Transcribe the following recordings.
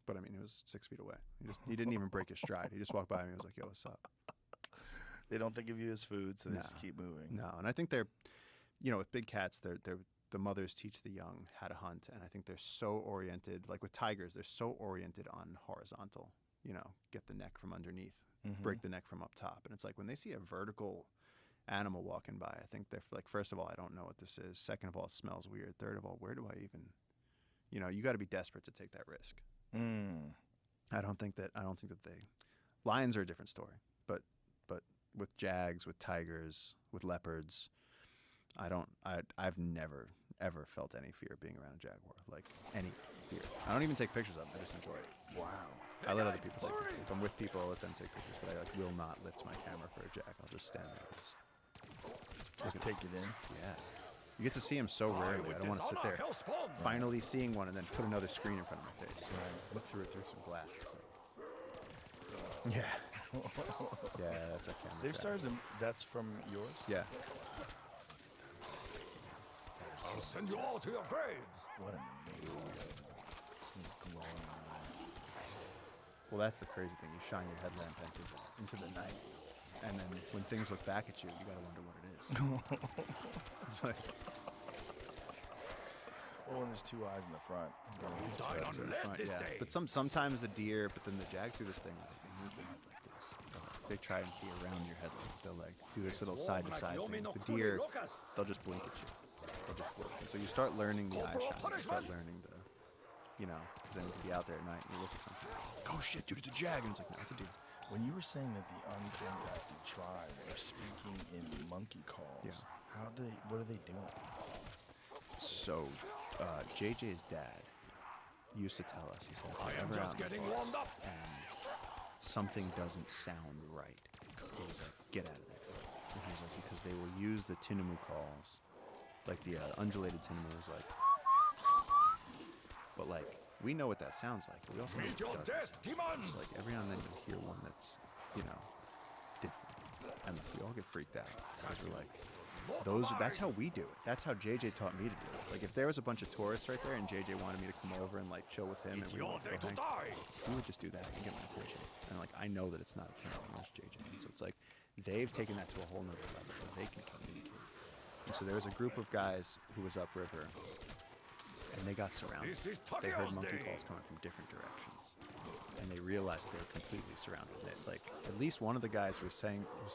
But I mean, he was 6 feet away. He didn't even break his stride. He just walked by me and was like, "Yo, what's up?" They don't think of you as food, so they just keep moving. No, and I think they're, with big cats, they're the mothers teach the young how to hunt, and I think they're so oriented. Like with tigers, they're so oriented on horizontal. Get the neck from underneath, break the neck from up top, and it's like when they see a vertical animal walking by, I think they're like, first of all, I don't know what this is. Second of all, it smells weird. Third of all, where do I even, you got to be desperate to take that risk. I don't think that lions are a different story, but with jags, with tigers, with leopards, I've never ever felt any fear being around a jaguar, like any fear. I don't even take pictures of them. I just enjoy it. Wow. I let other people take pictures. If I'm with people, I'll let them take pictures, but I will not lift my camera for a jag. I'll just stand there. Just take it in. Yeah. You get to see them so rarely. I don't want to sit there finally seeing one and then put another screen in front of my face. Right. Look through it through some glass. Yeah. Yeah, that's our camera. They've started. That's from yours? Yeah. I'll send you all to your graves. What an amazing glowing eyes. Well, that's the crazy thing. You shine your headlamp into the night, and then when things look back at you, you gotta wonder what it is. It's like, well, and there's two eyes in the front. Died on lead this day. But sometimes the deer, but then the jags do this thing where they move their head like this. They try and see around your headlamp. They'll like do this little side to side thing. The deer, they'll just blink at you. They'll just blink. And so you start learning the eye shot. You start learning the, because then you can be out there at night and you look at something. Like, oh shit, dude, it's a jag, and it's like, no, it's a deer. When you were saying that the uncontacted tribe are speaking in monkey calls, what are they doing? So, JJ's dad used to tell us, he said, I am just getting warmed up. And something doesn't sound right. He was like, get out of there. And he was like, because they will use the Tinamu calls, like the undulated Tinamu is like, but like, we know what that sounds like, but we also know what it doesn't sound like. So like, every now and then you'll hear one that's, different. And like, we all get freaked out, because we're like, that's how we do it. That's how JJ taught me to do it. Like, if there was a bunch of tourists right there and JJ wanted me to come over and like chill with him, It's and we your day to die. he would just do that and get my attention. And like, I know that it's not a Tinamu, it's JJ. And so it's like, they've taken that to a whole nother level where they can communicate. And so there was a group of guys who was upriver, and they got surrounded. They heard monkey calls coming from different directions, and they realized they were completely surrounded. And like, at least one of the guys was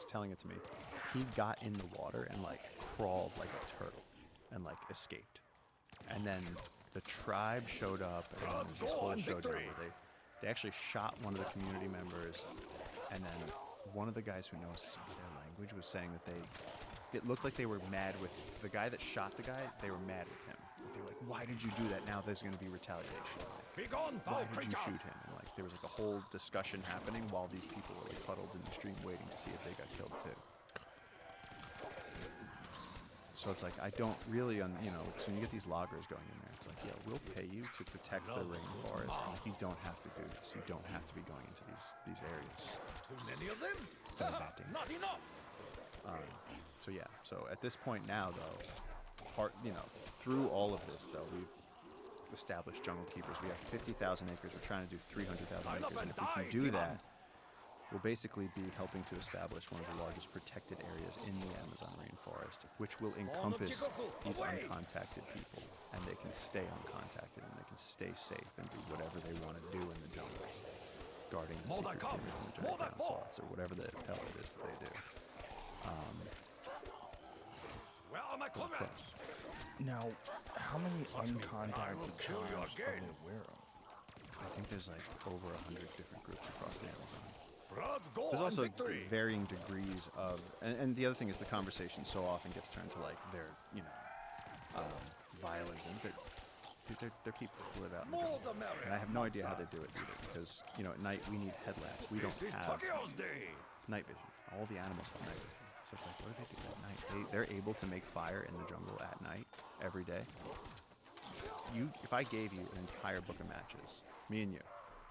telling it to me. He got in the water and like crawled like a turtle, and like escaped. And then the tribe showed up, and this whole showdown where they actually shot one of the community members, and then one of the guys who knows some of their language was saying that it looked like they were mad with the guy that shot the guy. They were mad with him. They were like, why did you do that? Now there's going to be retaliation. Like, Be gone, foul why did you shoot him? And like, there was like a whole discussion happening while these people were like huddled in the stream waiting to see if they got killed too. So it's like, I don't really, so when you get these loggers going in there, it's like, yeah, we'll pay you to protect the rainforest, and like, you don't have to do this. You don't have to be going into these areas. Too many of them? Not enough. So at this point now, though, through all of this, though, we've established jungle keepers. We have 50,000 acres. We're trying to do 300,000 acres, and if we can do that, we'll basically be helping to establish one of the largest protected areas in the Amazon rainforest, which will encompass these uncontacted people, and they can stay uncontacted, and they can stay safe and do whatever they want to do in the jungle, guarding the secret pyramids and the giant ground sloths, or whatever the hell it is that they do. Where are my comrades? Now, how many uncontacted tribes are they aware of? I think there's like over 100 different groups across the Amazon. Blood, gold, There's also and victory. varying degrees of, and the other thing is the conversation so often gets turned to like they're, violent, and they're people who live out in the jungle. And I have no idea how they do it either, because, at night we need headlamps. We don't This is have Takeo's day. night vision. All the animals have night vision. So it's like, what do they do at night? They're able to make fire in the jungle at night, every day. If I gave you an entire book of matches, me and you,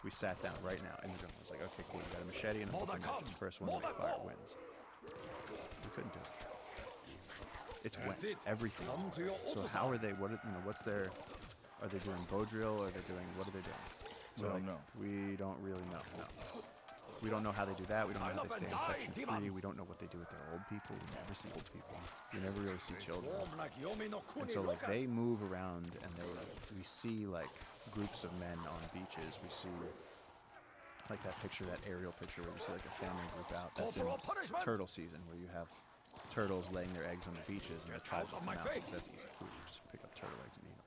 we sat down right now in the jungle. It's like, okay, cool, you got a machete and a book of matches. First one to make fire wins. We couldn't do it. It's wet. Everything. Come to your So how are they? Are they doing bow drill? Or what are they doing? So We don't like, know. we don't really know. No. We don't know how they do that. We don't know how they stay Die, infection free. demons. We don't know what they do with their old people. We never see old people. We never really see children. Swarm like Yomi no And Kuni so like they locusts. move around and we see like groups of men on beaches. We see like that picture, that aerial picture where you see like a family group out. That's in Corporal punishment. turtle season where you have turtles laying their eggs on the beaches and the tribes out of will my come out face. because that's easy food. You just pick up turtle eggs and eat them.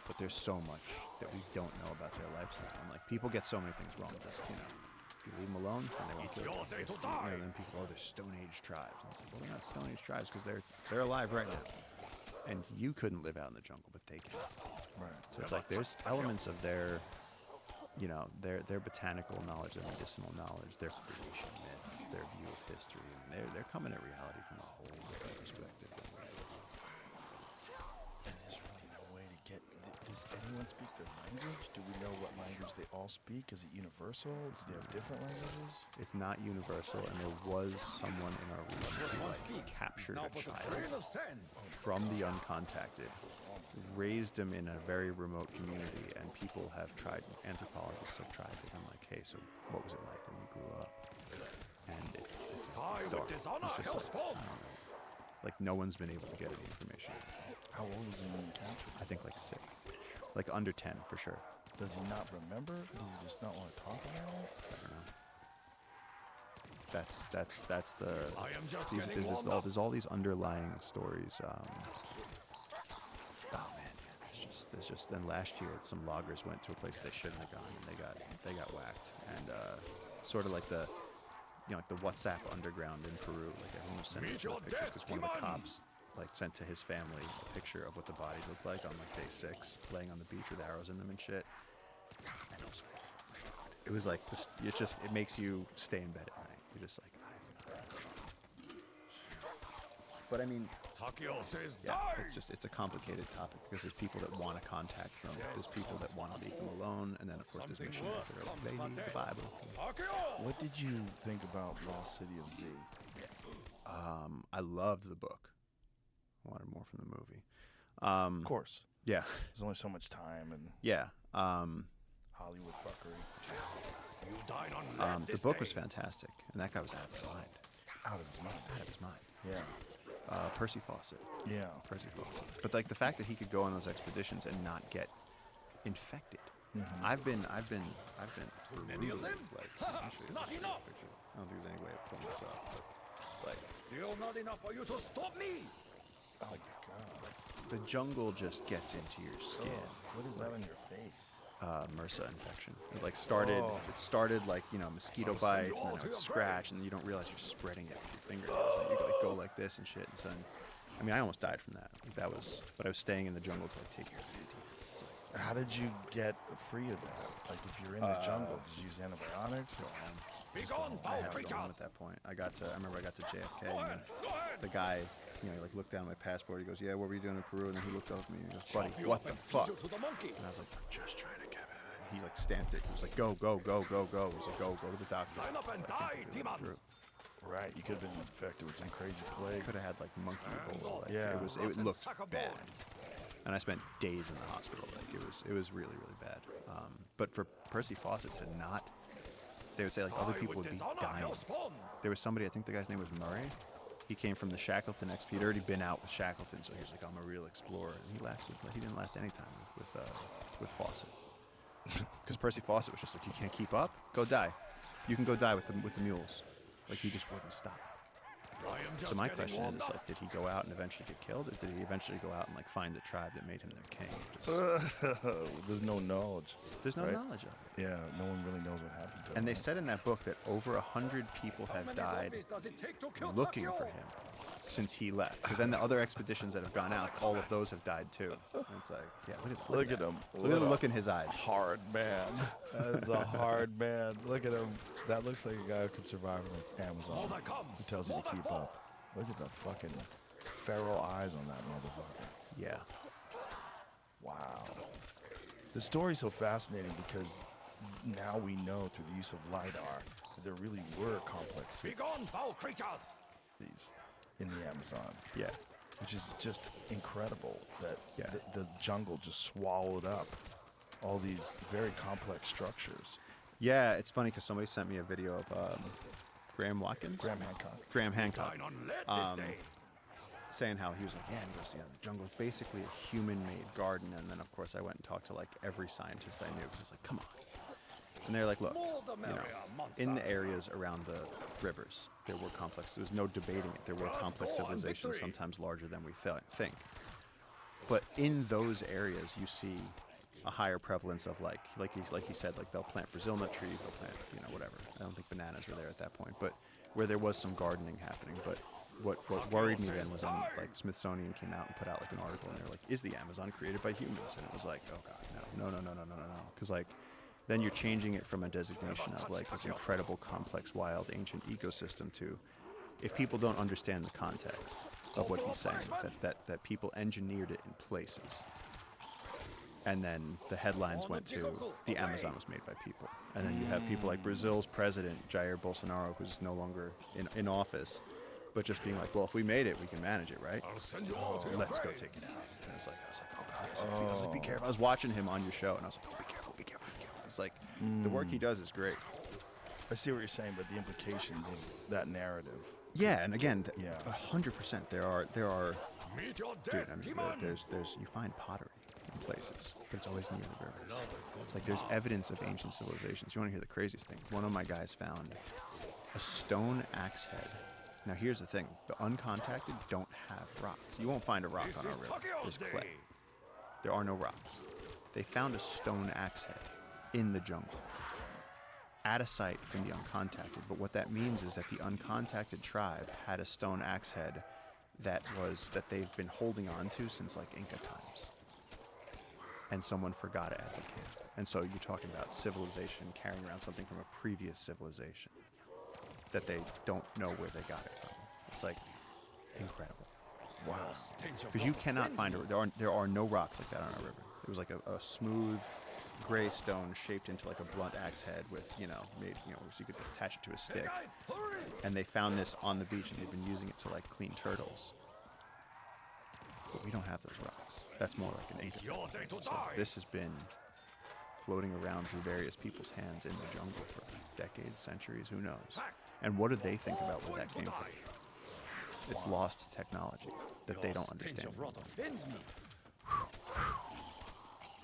But there's so much that we don't know about their lifestyle. And like people get so many things wrong. Just you leave them alone and they won't It's do your it. day to You die. know, then people, they're Stone Age tribes. And it's like, well, they're not Stone Age tribes because they're alive right now. And you couldn't live out in the jungle, but they can. Right. So it's like there's elements of their, their botanical knowledge, their medicinal knowledge, their creation myths, their view of history. And they're coming at reality from a whole different perspective. And there's really no way to get. Does anyone speak their language? Do we know what language they all speak? Is it universal? Do they have different languages? It's not universal, and there was someone in our region who captured Now a but a child grain of sand. from the uncontacted, raised him in a very remote community, and people have tried, anthropologists have tried to be like, hey, so what was it like when you grew up? And it's Die with dark. dishonor, It's just like, hellspawn. I don't know. Like no one's been able to get any information. How old is he when you captured I think like 6, like under 10 for sure. Does he not remember? Does he just not want to talk about it? I don't know. That's the. I am just These, getting warmed up. there's all these underlying stories. Oh man, there's just. Then last year, some loggers went to a place they shouldn't have gone, and they got whacked. And sort of like the, like the WhatsApp underground in Peru. Like everyone was sending Meet each other your pictures death, because one of the demon. cops like sent to his family a picture of what the bodies looked like on like day 6, laying on the beach with arrows in them and shit. And it was, oh my God. It was like this. It makes you stay in bed at night. You're just like, but I mean, Takio says yeah, die. it's a complicated topic because there's people that want to contact them, there's people that want to leave them alone, and then of course there's Something missionaries worse that are like, comes they my need the day. Bible. Takio. What did you think about Lost City of Z? I loved the book. Wanted more from the movie. Of course. Yeah, There's only so much time and yeah. Hollywood fuckery. You died on land The this book day. was fantastic, and that guy was out of his mind. Out of his mind. Out of his mind. Yeah. Percy Fawcett. Yeah. Percy Fawcett. But like the fact that he could go on those expeditions and not get infected. Mm-hmm. I've been many of brutally, them? like, Ha, I'll show you not this enough. picture. I don't think there's any way of pulling this up, but like Still not enough for you to stop me. Oh my god. the jungle just gets into your skin. What is that on your face? MRSA infection. It like started. Oh. It started like mosquito I'll send you bites, all and to then it would your scratch, grave. and you don't realize you're spreading it with your fingernails. And you like go like this and shit. And so, I mean, I almost died from that. Like, that was, but I was staying in the jungle to like take care of it. It's like, How did you get free of that? Like if you're in the jungle, did you use antibiotics? Or? Be gone, I foul had to go home creatures. at that point. I remember I got to JFK. Go And ahead. Go ahead. the guy, he like looked down at my passport. He goes, "Yeah, what were you doing in Peru?" And then he looked up at me and he goes, "Buddy, Chop you what up the and feed fuck?" you to the monkeys. And I was like, "I'm just trying to get it." And he like stamped it. He was like, "Go, go, go, go, go." He was like, "Go to the doctor." Line up and But I die, couldn't really let him demons. through. Right, you could have been infected with some crazy I plague. could have had like monkey Ebola. Like, Yeah. it looked Sack of bad. bones. And I spent days in the hospital. Like it was really, really bad. But for Percy Fawcett to not, they would say like other Die people with would be dishonor, dying. hellspawn. There was somebody, I think the guy's name was Murray. He came from the Shackleton XP. He'd already been out with Shackleton, so he was like, "I'm a real explorer." And he didn't last any time with Fawcett. Because Percy Fawcett was just like, "You can't keep up? Go die. You can go die with the mules." Like he just wouldn't stop. I am just So my getting question warmed is up. like, did he go out and eventually get killed, or did he eventually go out and like find the tribe that made him their king? Just, There's no knowledge. there's no right? knowledge of it. Yeah, no one really knows what happened to him. And they right? said in that book that over 100 people How have many died zombies does it take to kill looking Takio? for him since he left. Because then the other expeditions that have gone out, all of those have died too. And it's like, yeah, look at Look at him. Look at the look in his eyes. Hard man. That's a hard man. Look at him. That looks like a guy who could survive on the Amazon. More that comes. He tells you More to that keep fall. up. Look at the fucking feral eyes on that motherfucker. Yeah. Wow. The story's so fascinating because now we know through the use of LiDAR that there really were complex Be gone, foul creatures. cities in the Amazon. Yeah. Which is just incredible that Yeah. the jungle just swallowed up all these very complex structures. Yeah, it's funny because somebody sent me a video of Graham Watkins, Graham Hancock. Graham Hancock, Dine on lead this day. saying how he was like, yeah, he goes, yeah, the jungle is basically a human-made garden. And then, of course, I went and talked to like every scientist I knew because it's like, come on. And they're like, look, More the you know, merrier, monster. in the areas around the rivers, there were complex. There was no debating it. There were complex Go on, civilizations, victory. sometimes larger than we think. But in those areas, you see a higher prevalence of like he said, like they'll plant Brazil nut trees, they'll plant, you know, whatever. I don't think bananas were there at that point, but where there was some gardening happening. But what worried me then was when like Smithsonian came out and put out like an article, and they're like, is the Amazon created by humans? And it was like, oh god, no, because like then you're changing it from a designation of like this incredible, complex, wild, ancient ecosystem to, if people don't understand the context of what he's saying, that people engineered it in places. And then the headlines went to, the Amazon was made by people. And then you have people like Brazil's president, Jair Bolsonaro, who's no longer in office, but just being like, well, if we made it, we can manage it, right? I'll send you all to your Let's go grave. take it out. And I was like, oh god. I was like, be careful. I was watching him on your show, and I was like, oh, be careful. It's like, the work he does is great. I see what you're saying, but the implications of that narrative. Yeah, and again, Yeah. 100%. There are, Meet your dude. death, I mean, demon. there's you find pottery in places, but it's always near the rivers. Like there's evidence of ancient civilizations. You want to hear the craziest thing? One of my guys found a stone axe head. Now here's the thing: the uncontacted don't have rocks. You won't find a rock This on our is river. Pacquiao's There's clay. day. There are no rocks. They found a stone axe head in the jungle at a site from the uncontacted. But what that means is that the uncontacted tribe had a stone axe head that they've been holding on to since like Inca times. And someone forgot it at the camp. And so you're talking about civilization carrying around something from a previous civilization that they don't know where they got it from. It's like incredible. Wow. Stench of Because you blood cannot cleanse find you. there are no rocks like that on our river. It was like a smooth gray stone shaped into like a blunt axe head with, so you could attach it to a Hey stick. guys, hurry! And they found this on the beach, and they've been using it to like clean turtles. But we don't have those rocks. That's more like an It's Inca. your day to So die. this has been floating around through various people's hands in the jungle for decades, centuries, who knows? Fact. And what do they think about where Going that to came die. from? It's lost technology that they Your don't stench understand. of rot offends me.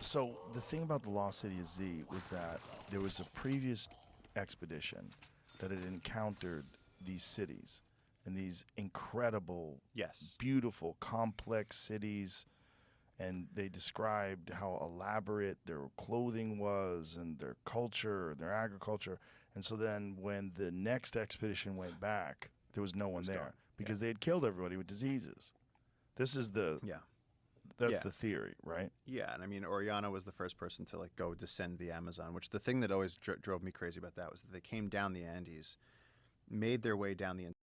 So the thing about the Lost City of Z was that there was a previous expedition that had encountered these cities and these incredible, Yes. beautiful, complex cities, and they described how elaborate their clothing was and their culture, their agriculture. And so then when the next expedition went back, there was no one was there gone. because they had killed everybody with diseases. This is Yeah. that's Yeah. the theory, right? Yeah, and I mean, Oriana was the first person to like go descend the Amazon. Which the thing that always drove me crazy about that was that they came down the Andes, made their way down the